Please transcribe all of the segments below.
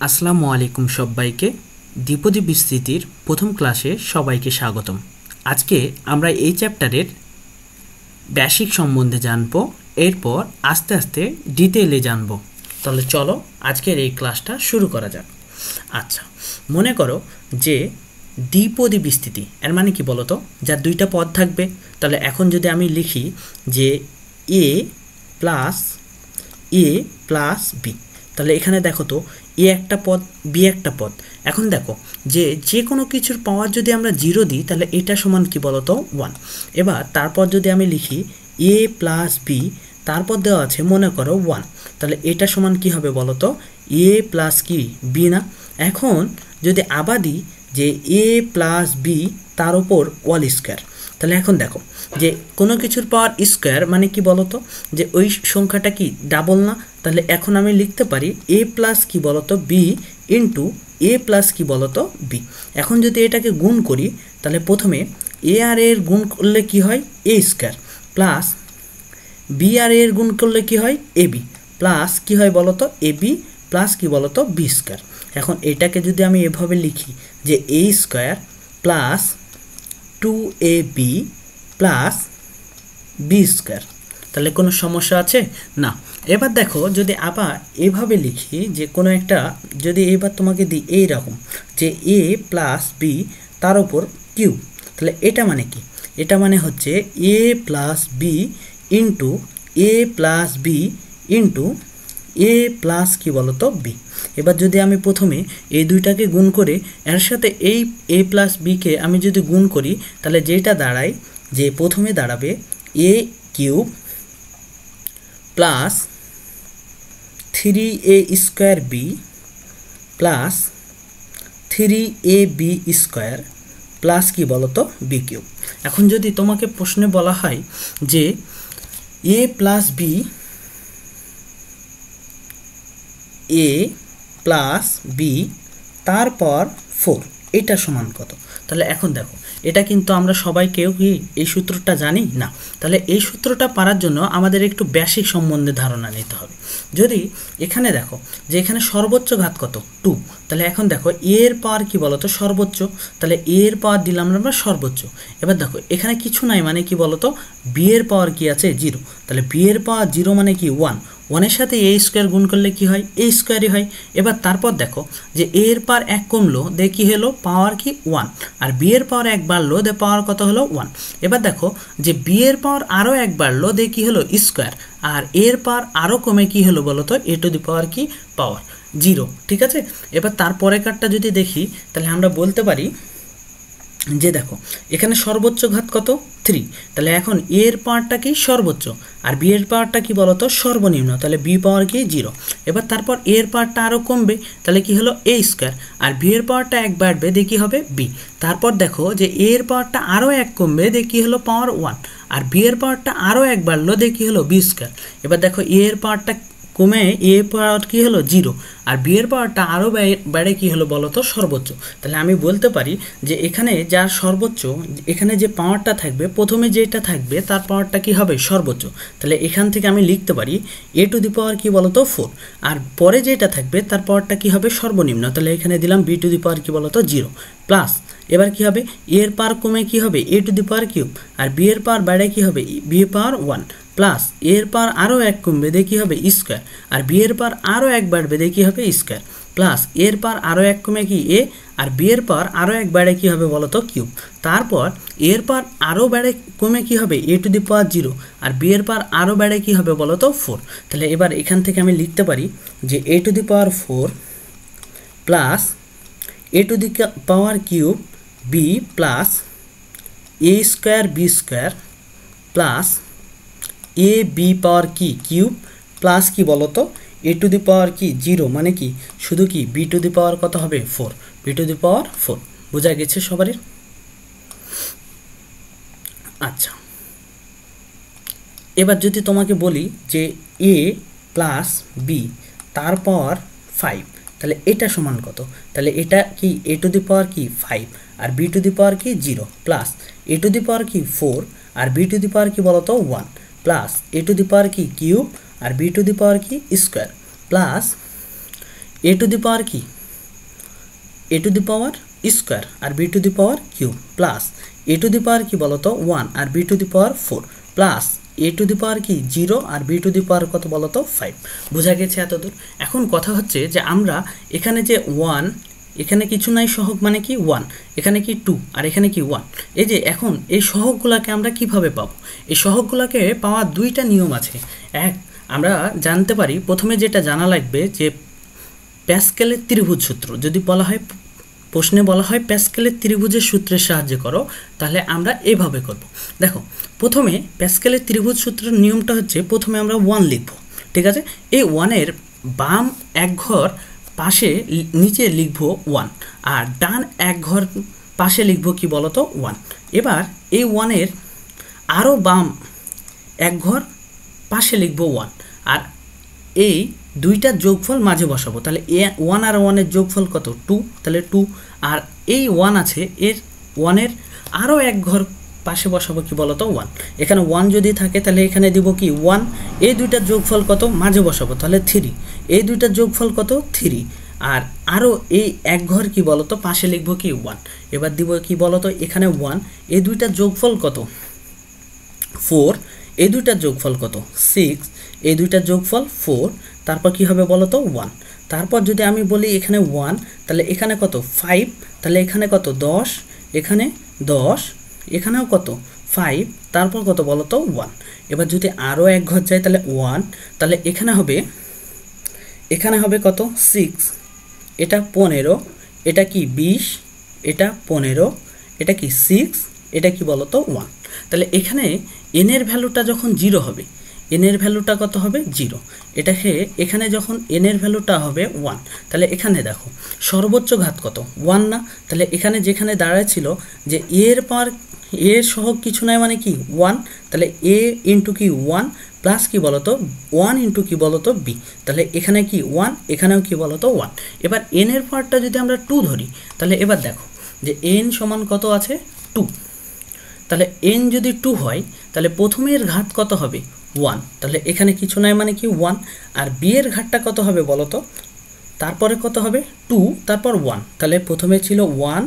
আসসালামু আলাইকুম সবাইকে। দ্বিপদী বিস্তৃতির প্রথম ক্লাসে সবাইকে স্বাগতম। আজকে আমরা এই চ্যাপ্টারের বেসিক সম্বন্ধে জানব, এরপর আস্তে আস্তে ডিটেইলে জানব। তাহলে চলো আজকের এই ক্লাসটা শুরু করা যাক। আচ্ছা, মনে করো যে দ্বিপদী বিস্তৃতি এর মানে কি বলো তো, যার দুইটা পদ থাকবে। তাহলে এখন যদি আমি লিখি যে এ প্লাস বি, তাহলে এখানে দেখো তো এ একটা পদ, বি একটা পদ। এখন দেখো যে কোনো কিছুর পাওয়ার যদি আমরা 0 দিই তাহলে এটা সমান কি বলতো 1। এবার তারপর যদি আমি লিখি এ প্লাস বি, তারপর দেওয়া আছে মনে করো 1, তাহলে এটা সমান কি হবে বলতো এ প্লাস কি বি না। এখন যদি আবার দিই যে এ প্লাস বি তার উপর ওয়াল স্কোয়ার, তাহলে এখন দেখো যে কোনো কিছুর পাওয়ার স্কোয়ার মানে কি বলতো যে ওই সংখ্যাটা কি ডাবল না। তাহলে এখন আমি লিখতে পারি এ প্লাস কি বলতো বি ইন্টু এ প্লাস কি বলতো বি। এখন যদি এটাকে গুণ করি তাহলে প্রথমে এ আর এর গুণ করলে কি হয় এ স্কোয়ার, প্লাস বি আর এর গুণ করলে কি হয় এ বি, প্লাস কি হয় বলতো এ বি প্লাস কি বলতো বি স্কোয়ার। এখন এটাকে যদি আমি এভাবে লিখি যে a square plus 2ab plus b square, তাহলে কোনো সমস্যা আছে না। এবার দেখো যদি আবার এভাবে লিখি যে কোনো একটা, যদি এবার তোমাকে দিই এইরকম যে এ প্লাস বি তার উপর কিউব, তাহলে এটা মানে কি, এটা মানে হচ্ছে এ প্লাস বি ইন্টু এ প্লাস বি ইন্টু এ প্লাস কি বলতো বি। এবার যদি আমি প্রথমে এই দুইটাকে গুণ করে এর সাথে এই এ প্লাস বিকে আমি যদি গুণ করি তাহলে যেটা দাঁড়ায় যে প্রথমে দাঁড়াবে a cube plus 3a square b plus 3ab square plus কি বলতো বি কিউব। এখন যদি তোমাকে প্রশ্নে বলা হয় যে এ প্লাস বি, এ প্লাস বি তারপর 4 এটা সমান কত, তাহলে এখন দেখো এটা কিন্তু আমরা সবাই কেউ কি এই সূত্রটা জানি না। তাহলে এই সূত্রটা পারার জন্য আমাদের একটু বেসিক সম্বন্ধে ধারণা নিতে হবে। যদি এখানে দেখো যে এখানে সর্বোচ্চ ঘাত কত 2, তাহলে এখন দেখো এর পাওয়ার কি বলতো সর্বোচ্চ, তাহলে এর পাওয়ার দিলাম আমরা সর্বোচ্চ। এবার দেখো এখানে কিছু নাই মানে কি বলতো বি এর পাওয়ার কি আছে 0, তাহলে বি এর পাওয়ার 0 মানে কি 1, 1-এর সাথে এ স্কোয়ার গুণ করলে কি হয় এ স্কোয়ারই হয়। এবার তারপর দেখো যে এর পাওয়ার 1 কমলো দে কি হলো পাওয়ার কি 1, আর বি এর পাওয়ার 1 বাড়লো দে পাওয়ার কত হলো 1। এবার দেখো যে বি এর পাওয়ার আরও 1 বাড়লো দে কি হলো স্কোয়ার, আর এর পাওয়ার আরও কমে কি হলো বলো তো এ টু দি পাওয়ার কি পাওয়ার 0। ঠিক আছে, এবার তারপরে কারটা যদি দেখি তাহলে আমরা বলতে পারি যে দেখো এখানে সর্বোচ্চ ঘাত কত 3, তাহলে এখন এর পাওয়ারটা কি সর্বোচ্চ আর বি এর পাওয়ারটা কি বলতো সর্বনিম্ন, তাহলে বি পাওয়ার কি 0। এবার তারপর এর পাওয়ারটা আরও কমবে তাহলে কি হলো এ স্কোয়ার, আর বি এর পাওয়ারটা 1 বাড়বে দিয়ে কি হবে বি। তারপর দেখো যে এর পাওয়ারটা আরও 1 কমবে দিয়ে কি হলো পাওয়ার 1, আর বি এর পাওয়ারটা আরও 1 বাড়লো দিয়ে কি হলো বি স্কোয়ার। এবার দেখো এর পাওয়ারটা কমে এ পাওয়ার কি হলো 0, আর বি এর পাওয়ারটা আরও বেড়ে কি হলো বলতো সর্বোচ্চ। তাহলে আমি বলতে পারি যে এখানে যার সর্বোচ্চ, এখানে যে পাওয়ারটা থাকবে প্রথমে যেটা থাকবে তার পাওয়ারটা কি হবে সর্বোচ্চ। তাহলে এখান থেকে আমি লিখতে পারি এ টু দি পাওয়ার কি বলতো 4, আর পরে যেটা থাকবে তার পাওয়ারটা কি হবে সর্বনিম্ন, তাহলে এখানে দিলাম বি টু দি পাওয়ার কি বলতো 0 প্লাস। এবার কি হবে এর পাওয়ার কমে কি হবে a to the power cube, আর বি এর পাওয়ার বেড়ে কি হবে বি পাওয়ার 1 প্লাস এর পাওয়ার আরও 1 কমবে দিয়ে কী হবে স্কোয়ার, আর বি এর পাওয়ার আরও 1 বাড়বে দিয়ে কী হবে স্কোয়ার, প্লাস এর পাওয়ার আরও 1 কমে কি এ, আর বি এর পাওয়ার আরও 1 বাড়ে কী হবে বলতো কিউব। তারপর এর পাওয়ার আরও বেড়ে কমে কী হবে a to the power 0, R b এর পাওয়ার আরও বেড়ে কী হবে বলতো 4। তাহলে এবার এখান থেকে আমি লিখতে পারি যে a to the power 4 plus a to the power cube b plus a square b square plus a b power কি কিউব প্লাস কি বলতো এ টু দি পাওয়ার কি 0 মানে কি শুধু কি বি টু দি পাওয়ার কত হবে 4, বি টু দি পাওয়ার 4। বোঝা গেছে সবারই? আচ্ছা, এবার যদি তোমাকে বলি যে এ প্লাস বি তার পাওয়ার 5, তাহলে এটা সমান কত, তাহলে এটা কি এ টু দি পাওয়ার কি 5 আর বি টু দি পাওয়ার কি 0 plus a to the power কি 4 আর বি টু দি পাওয়ার কি বলতো 1 plus a to the power কি কিউব আর বি টু দি পাওয়ার কি square plus a to the power কি a to the power square আর b to the power cube plus a to the power কি বলতো 1 আর b to the power 4 plus a to the power কি 0 আর b to the পাওয়ার কত বলতো 5। বোঝা গেছে এতদূর? এখন কথা হচ্ছে যে আমরা এখানে যে 1 এখানে কিছু নাই সহগ মানে কি 1, এখানে কি 2 আর এখানে কি 1। এই যে এখন এই সহগগুলোকে আমরা কিভাবে পাবো? এই সহগগুলোকে পাওয়ার দুইটা নিয়ম আছে। এক, আমরা জানতে পারি প্রথমে যেটা জানা লাগবে যে প্যাসকেলের ত্রিভুজ সূত্র। যদি বলা হয় প্রশ্নে বলা হয় প্যাসকেলের ত্রিভুজের সূত্রের সাহায্যে করো, তাহলে আমরা এইভাবে করব। দেখো প্রথমে প্যাসকেলের ত্রিভুজ সূত্রের নিয়মটা হচ্ছে প্রথমে আমরা 1 লিখব, ঠিক আছে? এই 1-এর বাম এক ঘর পাশে নিচে লিখব 1 আর ডান এক ঘর পাশে লিখব কি বলতো 1। এবার এই 1-এর আরও বাম এক ঘর পাশে লিখব 1 আর এই দুইটার যোগফল মাঝে বসাবো। তাহলে 1 আর 1-এর যোগফল কত 2, তাহলে 2 আর এই 1 আছে এর 1-এর আরও এক ঘর পাশে বসাবো কি বলতো 1। এখানে 1 যদি থাকে তাহলে এখানে দিব কি 1, এই দুইটার যোগফল কত মাঝে বসাবো তাহলে 3, এই দুইটার যোগফল কত 3 আর আরও এই এক ঘর কি বলতো পাশে লিখবো কি 1। এবার দিব কি বলতো এখানে 1, এই দুইটার যোগফল কত 4, এই দুইটার যোগফল কত 6, এই দুইটার যোগফল 4, তারপর কি হবে বলতো 1। তারপর যদি আমি বলি এখানে 1 তাহলে এখানে কত 5, তাহলে এখানে কত 10, এখানে 10, এখানেও কত 5, তারপর কত বলতো 1। এবার যদি আরও এক ঘর যায় তাহলে 1, তাহলে এখানে হবে কত 6, এটা 15, এটা কি 20, এটা 15, এটা কি 6, এটা কি বলতো 1। তাহলে এখানে n এর ভ্যালুটা যখন 0 হবে, n এর ভ্যালুটা কত হবে 0, এটাকে এখানে যখন n এর ভ্যালুটা হবে 1, তাহলে এখানে দেখো সর্বোচ্চ ঘাত কত 1 না? তাহলে এখানে যেখানে দাঁড়াচ্ছিল যে এর পাওয়ার এর সহগ কিছু নাই মানে কি 1, তাহলে a ইন্টু কি 1 প্লাস কি বলতো 1 ইন্টু কি বলতো b, তাহলে এখানে কি 1, এখানেও কি বলতো 1। এবার n এর পাওয়ারটা যদি আমরা 2 ধরি তাহলে এবার দেখো যে n সমান কত আছে 2, তাহলে n যদি 2 হয় তাহলে প্রথমের ঘাত কত হবে 1, তাহলে এখানে কিছু নাই মানে কি 1 আর b এর ঘাতটা কত হবে বলতো, তারপরে কত হবে 2 তারপর 1, তাহলে প্রথমে ছিল 1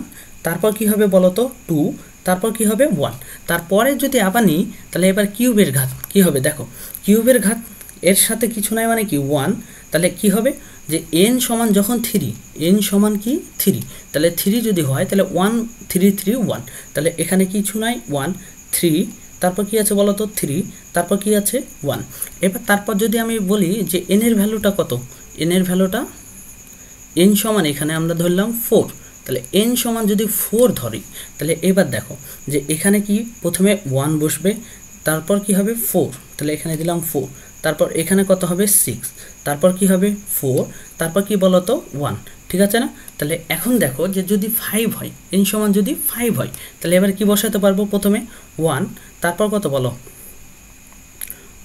তারপর কি হবে বলতো 2 তারপর কি হবে 1, তারপরে যদি আবার নিই তাহলে এবার কিউবের ঘাত কি হবে, দেখো কিউবের ঘাত এর সাথে কিছু নাই মানে কি 1, তাহলে কি হবে যে n সমান যখন 3, n সমান কি 3, তাহলে 3 যদি হয় তাহলে 1 3 3 1, তাহলে এখানে কিছু নাই 1 3, তারপর কি আছে বলতো 3, তারপর কি আছে 1। এবার তারপর যদি আমি বলি যে n এর ভ্যালুটা কত, n এর ভ্যালুটা n সমান এখানে আমরা ধরলাম 4, তাহলে n সমান যদি 4 ধরি তাহলে এবার দেখো যে এখানে কি প্রথমে 1 বসবে, তারপর কি হবে 4, তাহলে এখানে দিলাম 4, তারপর এখানে কত হবে 6, তারপর কি হবে 4, তারপর কি বলতো 1, ঠিক আছে না? তাহলে এখন দেখো যে যদি 5 হয় n সমান যদি 5 হয় তাহলে এবার কি বসাতে পারবো প্রথমে 1, তারপর কত বলো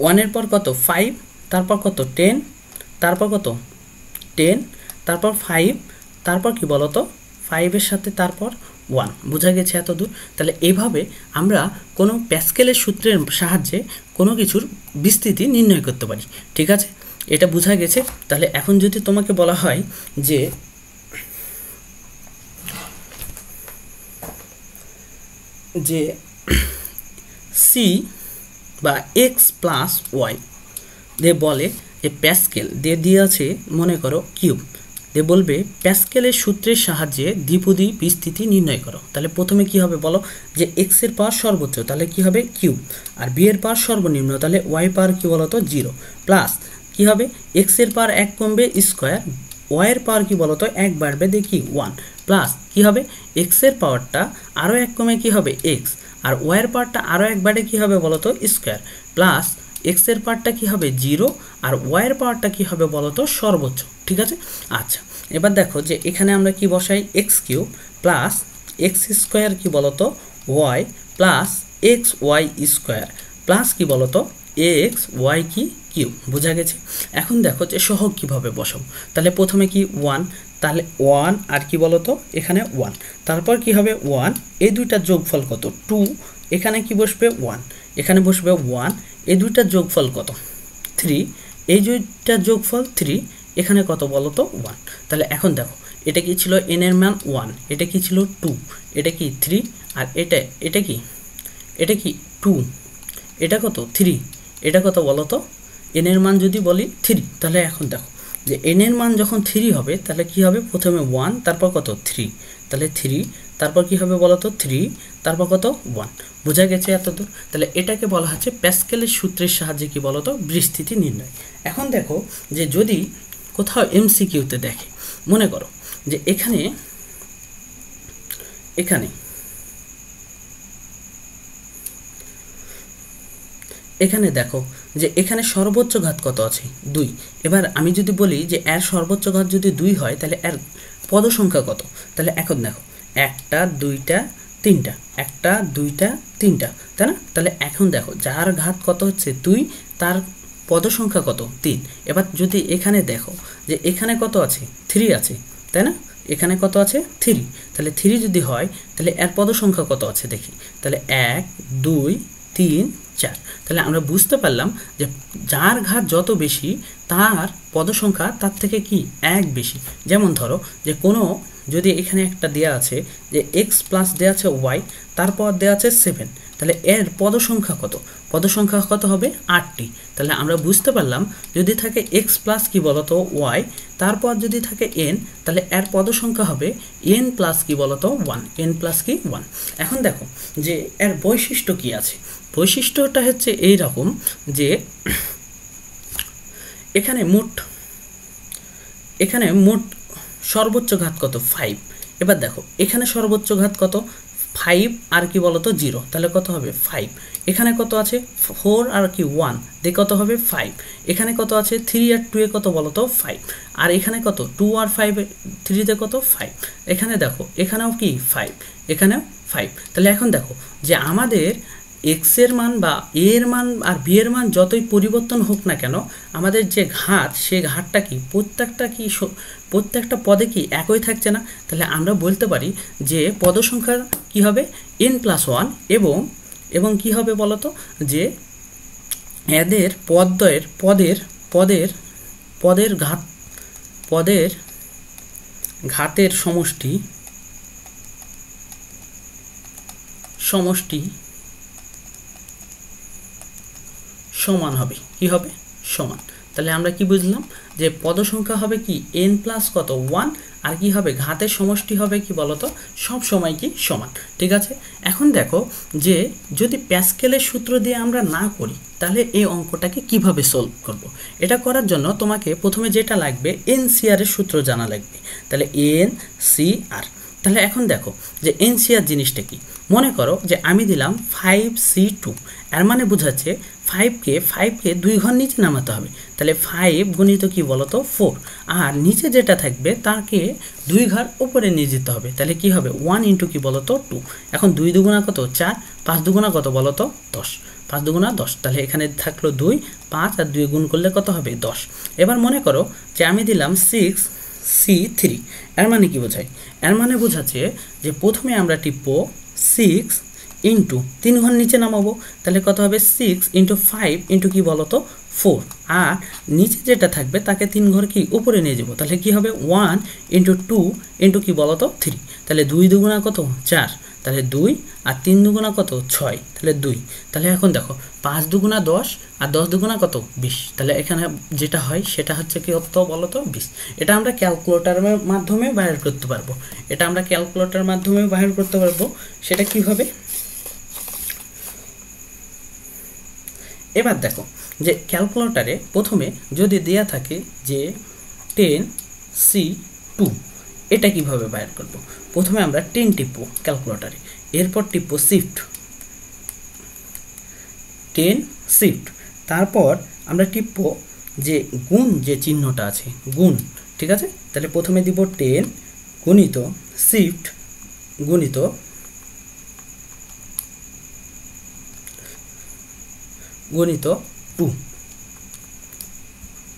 1 এর পর কত 5, তারপর কত 10, তারপর কত 10, তারপর 5, তারপর কি বলতো 5 এর সাথে তারপর 1। বোঝা গেছে এতদূর? তাহলে এইভাবে আমরা কোনো প্যাসকেলের সূত্রের সাহায্যে কোনো কিছুর বিস্তৃতি নির্ণয় করতে পারি, ঠিক আছে? এটা বোঝা গেছে? তাহলে এখন যদি তোমাকে বলা হয় যে c বা x প্লাস ওয়াই দিয়ে বলে যে প্যাসকেল দিয়ে আছে মনে করো কিউব দিয়ে বলবে প্যাসকেলের সূত্রের সাহায্যে দ্বিপদী বিস্তৃতি নির্ণয় করো। তাহলে প্রথমে কি হবে বলো যে x এর পাওয়ার সর্বোচ্চ তাহলে কি হবে কিউব আর b এর পাওয়ার সর্বনিম্ন তাহলে y পাওয়ার কি বলতো 0 প্লাস কি হবে x এর পাওয়ার 1 কমবে স্কয়ার, y এর পাওয়ার কি বলতো 1 বাড়বে দেখি 1 প্লাস কি হবে x এর পাওয়ারটা আরও 1 কমে কি হবে x আর y এর পাওয়ারটা আরও 1 বাড়ে কি হবে বলতো স্কয়ার প্লাস x এর পাওয়ারটা কি হবে 0 আর y এর পাওয়ারটা কি হবে বলতো সর্বোচ্চ, ঠিক আছে? আচ্ছা এবার দেখো যে এখানে আমরা কি বসাই x cube plus x square কি বলতো y plus xy square plus কি বলতো x y কি কিউব। বোঝা গেছে? এখন দেখো যে সহগ কিভাবে বসাবো। তাহলে প্রথমে কি 1, তাহলে 1 আর কি বলতো এখানে 1, তারপর কি হবে 1, এই দুইটার যোগফল কত 2, এখানে কি বসবে 1, এখানে বসবে 1, এই দুইটার যোগফল কত 3, এই দুইটার যোগফল 3, এখানে কত বলো তো 1। তাহলে এখন দেখো এটা কি ছিল n এর মান 1, এটা কি ছিল 2, এটা কি 3, আর এটা কি 2, এটা কত 3, এটা কত বলো তো n এর মান যদি বলি 3। তাহলে এখন দেখো যে n এর মান যখন 3 হবে তাহলে কি হবে, প্রথমে 1 তারপর কত 3, তাহলে 3 তারপর কি হবে বলো তো 3 তারপর কত 1। বোঝা গেছে এতদূর? তাহলে এটাকে বলা হচ্ছে প্যাসকেলের সূত্রের সাহায্যে কি বলো তো বিস্তৃতি নির্ণয়। এখন দেখো যে যদি কোথাও এমসিকিউতে দেখে, মনে করো যে এখানে দেখো যে এখানে সর্বোচ্চ ঘাত কত আছে 2। এবার আমি যদি বলি যে এর সর্বোচ্চ ঘাত যদি 2 হয় তাহলে এর পদ সংখ্যা কত। তাহলে এখন দেখো 1টা 2টা 3টা, 1টা 2টা 3টা, তাই না? তাহলে এখন দেখো যার ঘাত কত হচ্ছে 2 তার পদ সংখ্যা কত 3। এবার যদি এখানে দেখো যে এখানে কত আছে 3 আছে, তাই না? এখানে কত আছে 3, তাহলে 3 যদি হয় তাহলে এর পদ সংখ্যা কত আছে দেখি। তাহলে 1 2 3 4। তাহলে আমরা বুঝতে পারলাম যে যার ঘাত যত বেশি তার পদ সংখ্যা তার থেকে কি 1 বেশি। যেমন ধরো যে কোনো যদি এখানে একটা দেয়া আছে যে x প্লাস দেয়া আছে y, তারপর দেয়া আছে 7, তাহলে এর পদ সংখ্যা কত, পদ সংখ্যা কত হবে 8টি। তাহলে আমরা বুঝতে পারলাম যদি থাকে x প্লাস কি বলতো y, তারপর যদি থাকে n, তাহলে এর পদ সংখ্যা হবে n প্লাস কি বলতো 1, n প্লাস কি 1। এখন দেখো যে এর বৈশিষ্ট্য কি আছে। বৈশিষ্ট্যটা হচ্ছে এই রকম যে এখানে মোট সর্বোচ্চ ঘাত কত 5। এবার দেখো এখানে সর্বোচ্চ ঘাত কত 5 আর কি বলতো 0, তাহলে কত হবে 5। এখানে কত আছে 4 আর কি 1 দিয়ে কত হবে 5। এখানে কত আছে 3 আর 2 এ কত বলতো 5, আর এখানে কত 2 আর 5 3 তে কত 5। এখানে দেখো এখানেও কি 5, এখানেও 5। তাহলে এখন দেখো যে আমাদের x এর মান বা a এর মান আর b এর মান যতই পরিবর্তন হোক না কেন, আমাদের যে ঘাত সে ঘাতটা কি প্রত্যেকটা পদে কি একই থাকছে না। তাহলে আমরা বলতে পারি যে পদ সংখ্যা কি হবে n+1 এবং কি হবে বলতো যে এদের পদের ঘাতের সমষ্টি সমান হবে। কি হবে সমান। তাহলে আমরা কি বুঝলাম যে পদ সংখ্যা হবে কি n প্লাস কত 1, আর কি হবে ঘাতের সমষ্টি হবে কি বলতো সব সময় কি সমান। ঠিক আছে, এখন দেখো যে যদি প্যাসকেলের সূত্র দিয়ে আমরা না করি তাহলে এই অঙ্কটাকে কিভাবে সলভ করব। এটা করার জন্য তোমাকে প্রথমে যেটা লাগবে NCR এর সূত্র জানা লাগবে। তাহলে NCR, তাহলে এখন দেখো যে NCR জিনিসটা কি। মনে করো যে আমি দিলাম 5C2, এর মানে বোঝাচ্ছে 5কে 2 ঘর নিচে নামাতে হবে। তাহলে 5 গুণিত কি বলতো 4, আর নিচে যেটা থাকবে তাকে 2 ঘর উপরে নিয়ে যেতে হবে। তাহলে কি হবে 1 ইন্টু কি বলতো 2। এখন 2 দুগুণা কত 4, 5 দুগুণা কত বলতো 10, 5 দুগুণা 10। তাহলে এখানে থাকলো 2, 5 আর 2 গুণ করলে কত হবে 10। এবার মনে করো যে আমি দিলাম 6C3, এর মানে কি বোঝায়, এর মানে বোঝাচ্ছে যে প্রথমে আমরা টিপবো 6 ইন্টু 3 ঘর নিচে নামাবো। তাহলে কত হবে 6 ইন্টু 5 ইন্টু কি বলতো 4, আর নিচে যেটা থাকবে তাকে 3 ঘর কি উপরে নিয়ে যাবো। তাহলে কি হবে 1 ইন্টু 2 ইন্টু কি বলতো 3। তাহলে 2 দুগুণা কত 4, তাহলে 2 আর 3 দুগুণা কত 6, তাহলে 2। তাহলে এখন দেখো 5 দুগুণা 10 আর 10 দুগুণা কত 20। তাহলে এখানে যেটা হয় সেটা হচ্ছে কি কত বলতো 20। এটা আমরা ক্যালকুলেটরের মাধ্যমে বাইর করতে পারবো। সেটা কিভাবে, এবার দেখো যে ক্যালকুলেটরে প্রথমে যদি দেয়া থাকে যে 10C2, এটা কিভাবে বাইর করব। প্রথমে আমরা 10 টিপবো ক্যালকুলেটরে, এরপর টিপবো শিফট 10 শিফট, তারপর আমরা টিপবো যে গুণ যে চিহ্নটা আছে গুণ। ঠিক আছে, তাহলে প্রথমে দিব 10 গুণিত শিফট গুণিত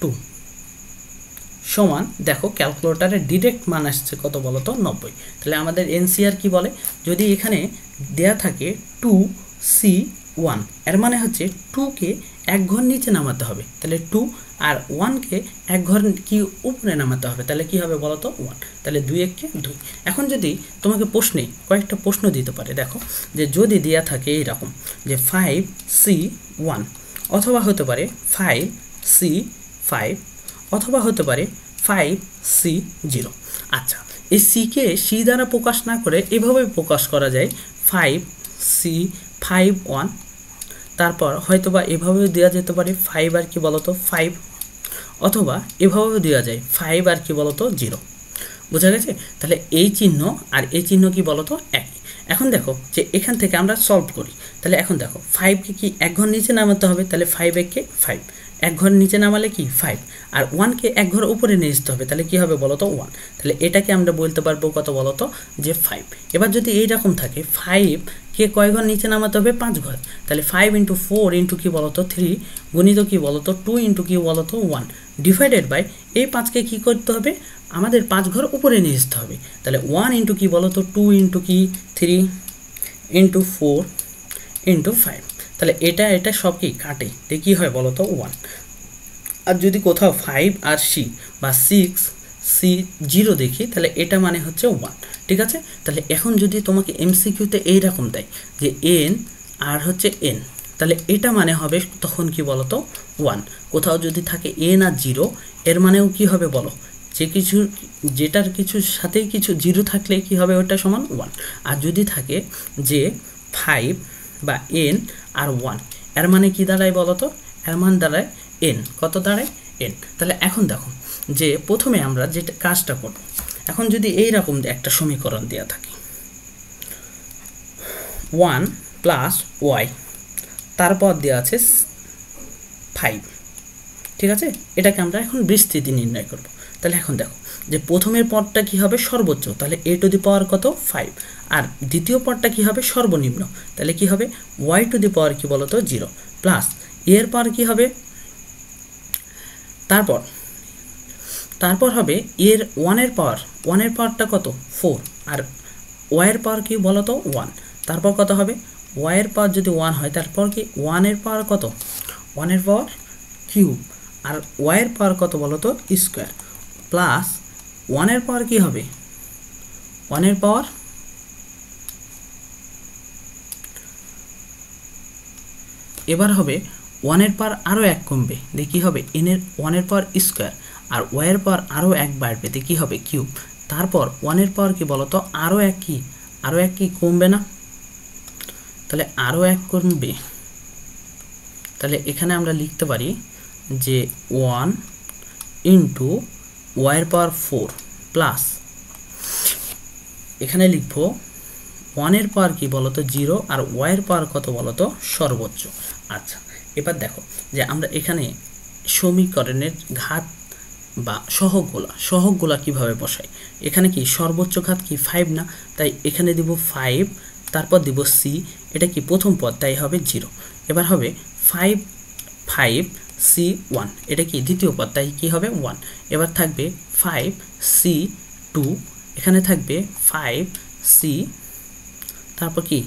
2 সমান, দেখো ক্যালকুলেটরে ডিরেক্ট মান আসছে কত বলতো 90। তাহলে আমাদের NCR কি বলে, যদি এখানে দেয়া থাকে 2C1, এর মানে হচ্ছে 2কে এক ঘর নিচে নামাতে হবে, তাহলে 2, আর 1কে এক ঘর কি উপরে নামাতে হবে, তাহলে কি হবে বলো তো 1, তাহলে 2 1 2। এখন যদি তোমাকে প্রশ্নে কয়েকটা প্রশ্ন দিতে পারে, দেখো যে যদি দেয়া থাকে এইরকম যে 5C1, অথবা হতে পারে 5C5, অথবা হতে পারে 5C0। আচ্ছা, এই সিকে সি দ্বারা প্রকাশ না করে এভাবে প্রকাশ করা যায় 5C51, তারপর হয়তোবা এভাবেও দেওয়া যেতে পারে 5 আর কি বলতো 5, অথবা এভাবেও দেওয়া যায় 5 আর কি বলতো 0। বোঝা গেছে? তাহলে এই চিহ্ন আর এই চিহ্ন কি বলতো একই। এখন দেখো যে এখান থেকে আমরা সলভ করি, তাহলে এখন দেখো 5কে কি এক ঘর নিচে নামাতে হবে, তাহলে 5 1 5, এক ঘর নিচে নামালে কি 5, আর 1কে এক ঘর উপরে নিয়ে আসতে হবে, তাহলে কি হবে বলতো 1, তাহলে এটাকে আমরা বলতে পারবো কত বলতো যে 5। এবার যদি এইরকম থাকে 5কে কয় ঘর নিচে নামাতে হবে, 5 ঘর, তাহলে 5 × 4 × কি বলতো 3 গুণিত কি বলতো 2 × কি বলতো 1 ডিভাইডেড বাই এই 5কে কি করতে হবে, আমাদের 5 ঘর উপরে নিয়ে আসতে হবে, তাহলে 1 × কি বলতো 2 × কি 3 × 4 × 5, তাহলে এটা সব কি কাটে, তো কি হয় বলতো 1। আর যদি কোথাও 5 আর সি বা 6C0 দেখি, তাহলে এটা মানে হচ্ছে 1, ঠিক আছে। তাহলে এখন যদি তোমাকে এমসিকিউতে এইরকম দেয় যে n আর হচ্ছে n, তাহলে এটা মানে হবে তখন কি বলতো 1। কোথাও যদি থাকে n আর 0, এর মানেও কি হবে বলো, যে কিছু যেটার কিছুর সাথেই কিছু 0 থাকলে কি হবে ওটা সমান 1। আর যদি থাকে যে 5 বা n আর 1, এর মানে কি দাঁড়ায় বলতো, এর মান দাঁড়ায় n, কত দাঁড়ায় n। তাহলে এখন দেখো যে প্রথমে আমরা যেটা কাজটা করব, এখন যদি এইরকম একটা সমীকরণ দেওয়া থাকে 1 + y, তারপর দেওয়া আছে 5, ঠিক আছে, এটাকে আমরা এখন বিস্তৃতি নির্ণয় করব। তাহলে এখন দেখো যে প্রথমের পদটা কি হবে সর্বোচ্চ, তাহলে a টু দি পাওয়ার কত 5, আর দ্বিতীয় পদটা কি হবে সর্বনিম্ন, তাহলে কি হবে y টু দি পাওয়ার কি বলতো 0, প্লাস এর পাওয়ার কি হবে, তারপর হবে এর 1 এর পাওয়ারটা কত 4, আর y এর পাওয়ার কি বলতো 1, তারপর কত হবে y এর পাওয়ার যদি 1 হয়, তারপর কি 1 এর পাওয়ার কত 1 এর পাওয়ার কিউব, আর y এর পাওয়ার কত বলতো স্কয়ার, প্লাস 1 এর পাওয়ার কি হবে 1 এর পাওয়ার, এবার হবে 1 এর পাওয়ার আরও 1 কমবে, দেখি হবে n এর 1 এর পাওয়ার স্কয়ার, আর y এর পাওয়ার আরও 1 বাড়বে, দেখি হবে কিউব, তারপর 1 এর পাওয়ার কি বলতো আরও 1 কি কমবে না, তাহলে আরও 1 কমবে, তাহলে এখানে আমরা লিখতে পারি যে 1 × y এর পাওয়ার 4 প্লাস এখানে লিখব 1 এর পাওয়ার কি বলতো 0, আর y এর পাওয়ার কত বলতো সর্বোচ্চ। আচ্ছা, এবার দেখো যে আমরা এখানে সমীকরণের ঘাত বা সহগগুলা কিভাবে বসাই, এখানে কি সর্বোচ্চ ঘাত কি 5 না, তাই এখানে দিব 5, তারপর দিব c, এটা কি প্রথম পদ তাই হবে 0, এবার হবে 5C1, এটা কি দ্বিতীয় পদ তাই কি হবে 1, এবার থাকবে 5C2, এখানে থাকবে 5C, তারপর কি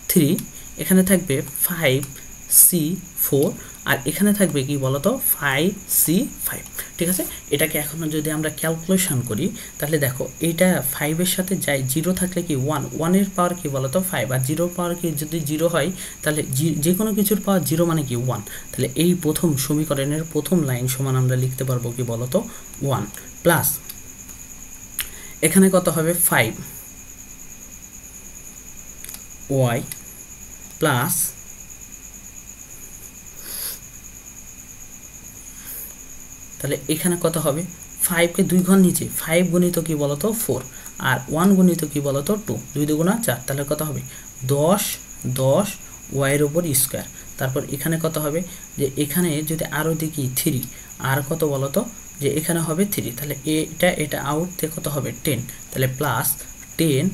3, এখানে থাকবে 5C4, আর এখানে থাকবে কি বলতো 5C5, ঠিক আছে। এটাকে এখন যদি আমরা ক্যালকুলেশন করি, তাহলে দেখো এটা 5 এর সাথে যায় 0 থাকলে কি 1 এর পাওয়ার কি বলতো 5, আর 0 পাওয়ার কি যদি 0 হয়, তাহলে যে কোনো কিছুর পাওয়ার 0 মানে কি 1, তাহলে এই প্রথম সমীকরণের প্রথম লাইন সমান আমরা লিখতে পারবো কি বলতো 1, প্লাস এখানে কত হবে 5y প্লাস তাহলে এখানে কত হবে 5কে 2 ঘর নিচে 5 গুণিত কি বলতো 4, আর 1 গুণিত কি বলতো 2, 2 × 4, তাহলে কত হবে 10 y এর উপর স্কয়ার, তারপর এখানে কত হবে যে এখানে যদি আরও দেখি 3, আর কত বলতো যে এখানে হবে 3, তাহলে এটা আউট থেকে কত হবে 10, তাহলে plus 10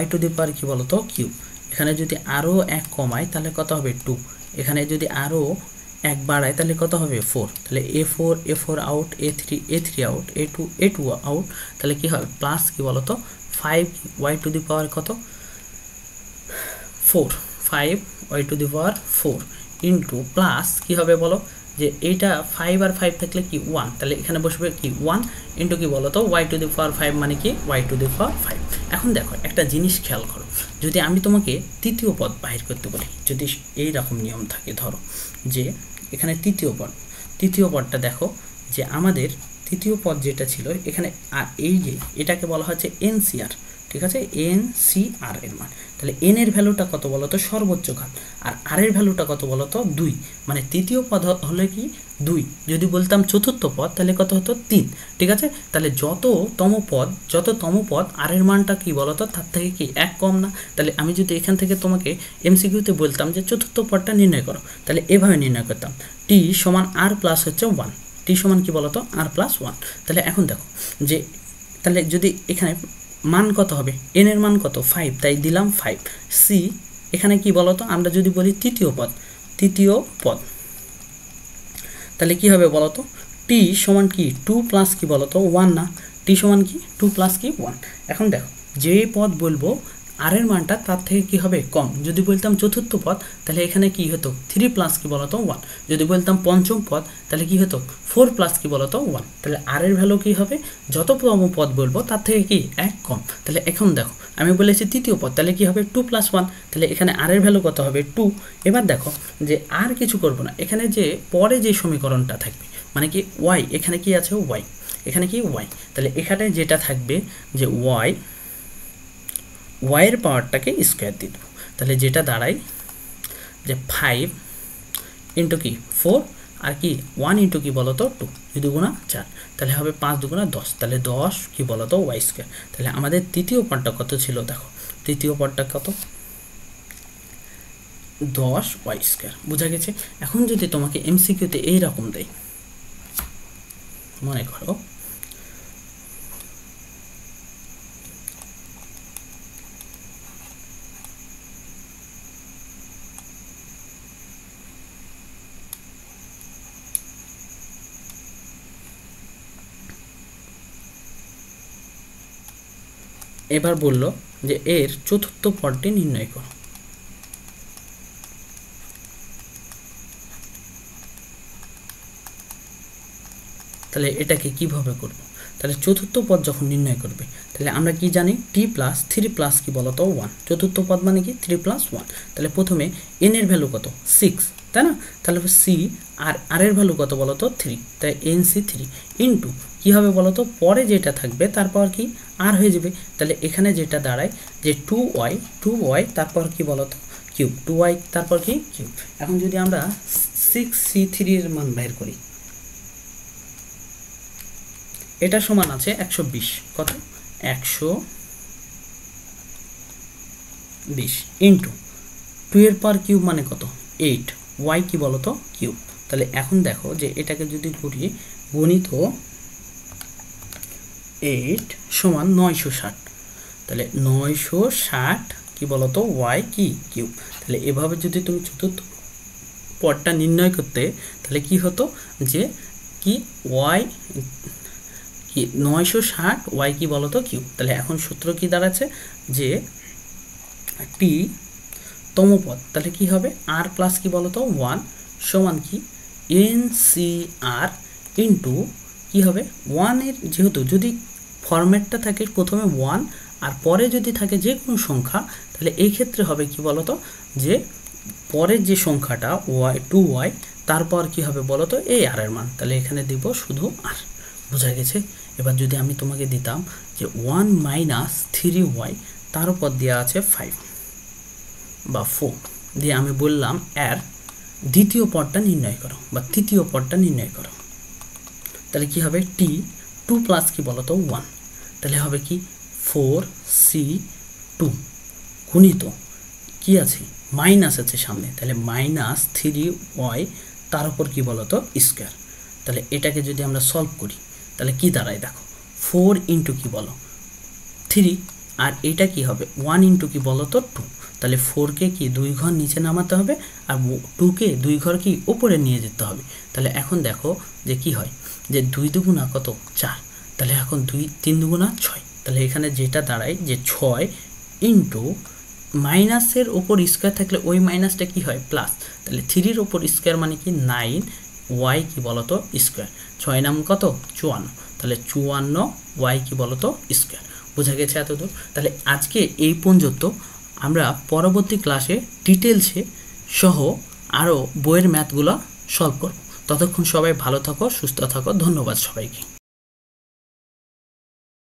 y two the power কি বলতো কিউব, এখানে যদি আরও 1 কমায় তাহলে কত হবে 2, এখানে যদি আরও 1 বাড়ায় তাহলে কত হবে 4, তাহলে a4 out, a3 out, a2 out, তাহলে কি হবে প্লাস কি বলতো 5y টু দি পাওয়ার কত 4, 5y to the power 4, into plus কী হবে বলো, যে এইটা 5 আর 5 থাকলে কি 1, তাহলে এখানে বসবে কি 1 ইন্টু কি বলো তো y টু দি পাওয়ার 5 মানে কি y টু দি পাওয়ার 5। এখন দেখো একটা জিনিস খেয়াল করো, যদি আমি তোমাকে তৃতীয় পদ বাহির করতে বলি, যদি এই রকম নিয়ম থাকে, ধরো যে এখানে তৃতীয় পদটা দেখো, যে আমাদের তৃতীয় পদ যেটা ছিল এখানে, আর এই যে এটাকে বলা হচ্ছে এনসিআর, ঠিক আছে, এনসিআর এর মান, তাহলে এন এর ভ্যালুটা কত বলো তো সর্বোচ্চ ঘাত, আর আর এর ভ্যালুটা কত বলো তো 2, মানে তৃতীয় পদ হলে কি 2, যদি বলতাম চতুর্থ পদ তাহলে কত হতো 3, ঠিক আছে। তাহলে যততম পদ আর এর মানটা কি বলো তো তার থেকে কি 1 কম না, তাহলে আমি যদি এখান থেকে তোমাকে এমসিকিউতে বলতাম যে চতুর্থ পদটা নির্ণয় করো, তাহলে এভাবে নির্ণয় করতাম, টি সমান আর প্লাস হচ্ছে 1, টি সমান কি বলো তো আর প্লাস 1। তাহলে এখন দেখো যে তাহলে যদি এখানে মান কত হবে, এন এর মান কত 5, তাই দিলাম 5। সি এখানে কি বলতো, আমরা যদি বলি তৃতীয় পদ তাহলে কি হবে বলতো, টি সমান কি 2 প্লাস কি বলতো 1 না, টি সমান কি 2 প্লাস কি 1। এখন দেখো যে পদ বলবো আর এর মানটা তার থেকে কি হবে কম, যদি বলতাম চতুর্থ পদ তাহলে এখানে কি হতো 3 প্লাস কি বলতো 1, যদি বলতাম পঞ্চম পদ তাহলে কি হতো 4 প্লাস কি বলতো 1, তাহলে আর এর ভ্যালু কি হবে, যততম পদ বলবো তার থেকে কি 1 কম। তাহলে এখন দেখো আমি বলেছি তৃতীয় পদ, তাহলে কি হবে 2 প্লাস 1, তাহলে এখানে আর এর ভ্যালু কত হবে 2। এবার দেখো যে আর কিছু করব না, এখানে যে পরে যে সমীকরণটা থাকবে মানে কি ওয়াই, এখানে কি আছে ওয়াই, এখানে কি ওয়াই, তাহলে এখানে যেটা থাকবে যে ওয়াইয়ের পাওয়ারটাকে স্কোয়ার দিয়ে দেবো, তাহলে যেটা দাঁড়ায় যে 5 ইন্টু কি 4 আর কি 1 ইন্টু কি বলো তো 2, 2 দুগুণা 4, তাহলে হবে 5 দুগুণা 10, তাহলে 10 কি বলো তো ওয়াই স্কোয়ার। তাহলে আমাদের তৃতীয় পদটা কত ছিল, দেখো তৃতীয় পদটা কত 10 ওয়াই স্কোয়ার, বোঝা গেছে। এখন যদি তোমাকে এমসিকিউতে এইরকম দেয়, মনে করো এবার বলল যে এর চতুর্থ পদটি নির্ণয় করো, তাহলে এটাকে কিভাবে করব, তাহলে চতুর্থ পদ যখন নির্ণয় করবে তাহলে আমরা কি জানি টি প্লাস 3 প্লাস কি বলতো 1, চতুর্থ পদ মানে কি 3 প্লাস 1, তাহলে প্রথমে এন এর ভ্যালু কত 6, তাই না, তাহলে সি আর এর ভ্যালু কত বলতো 3, তাই এন সি 3 ইন্টু কী হবে বলতো পরে যেটা থাকবে তারপর কি আর হয়ে যাবে, তাহলে এখানে যেটা দাঁড়ায় যে 2y তারপর কি বলতো কিউব, 2y তারপর কি কিউব। এখন যদি আমরা 6c3 এর মান বের করি, এটা সমান আছে 120, কত 120 ইন্টু 2 এর পাওয়ার কিউব মানে কত 8, ওয়াই কি বলতো কিউব। তাহলে এখন দেখো যে এটাকে যদি করি গণিত 8 সমান 960, তাহলে 960 কি বলতো ওয়াই কি কিউব। তাহলে এভাবে যদি তুমি চতুর্থ পদটা নির্ণয় করতে তাহলে কি হতো যে কি ওয়াই কি 960 ওয়াই কি বলতো কিউব। তাহলে এখন সূত্র কি দাঁড়াচ্ছে যে টি তম পদ, তাহলে কি হবে আর প্লাস কি বলতো 1 সমান কি এন সি আর ইন্টু কী হবে 1 এর যেহেতু যদি ফরম্যাটটা থাকে প্রথমে 1 আর পরে যদি থাকে যে কোনো সংখ্যা, তাহলে এই ক্ষেত্রে হবে কি বলতো যে পরের যে সংখ্যাটা ওয়াই 2y তারপর কি হবে বলতো এই আর এর মান, তাহলে এখানে দিব শুধু আর, বোঝা গেছে। এবার যদি আমি তোমাকে দিতাম যে 1 মাইনাস 3y তার উপর দেওয়া আছে 5 বা 4 দিয়ে আমি বললাম এর দ্বিতীয় পদটা নির্ণয় করো বা তৃতীয় পদটা নির্ণয় করো, তাহলে কি হবে টি 2 প্লাস কি বলতো 1, তাহলে হবে কি 4c2 গুণিত কি আছে মাইনাস আছে সামনে, তাহলে মাইনাস 3y তার উপর কি বলতো স্কোয়ার। তাহলে এটাকে যদি আমরা সলভ করি তাহলে কি দাঁড়ায় দেখো 4 ইন্টু কি বলো 3 আর এটা কি হবে 1 ইন্টু কি বলতো 2, তাহলে 4কে কি 2 ঘর নিচে নামাতে হবে আর 2কে 2 ঘর কি উপরে নিয়ে যেতে হবে। তাহলে এখন দেখো যে কি হয় যে 2 দুগুণা কত 4, তাহলে এখন 3 দুগুণা 6, তাহলে এখানে যেটা দাঁড়ায় যে 6 ইন্টু মাইনাসের ওপর স্কোয়ার থাকলে ওই মাইনাসটা কি হয় প্লাস, তাহলে 3-র ওপর স্কোয়ার মানে কি 9, ওয়াই কি বলতো স্কোয়ার, 6 নাম কত 54, তাহলে 54 ওয়াই কি বলতো স্কোয়ার। বোঝা গেছে এতদূর? তাহলে আজকে এই পর্যন্ত, আমরা পরবর্তী ক্লাসে ডিটেলসে সহ আরও বইয়ের ম্যাথগুলো সলভ করব। ততক্ষণ সবাই ভালো থাকো, সুস্থ থাকো, ধন্যবাদ সবাইকে।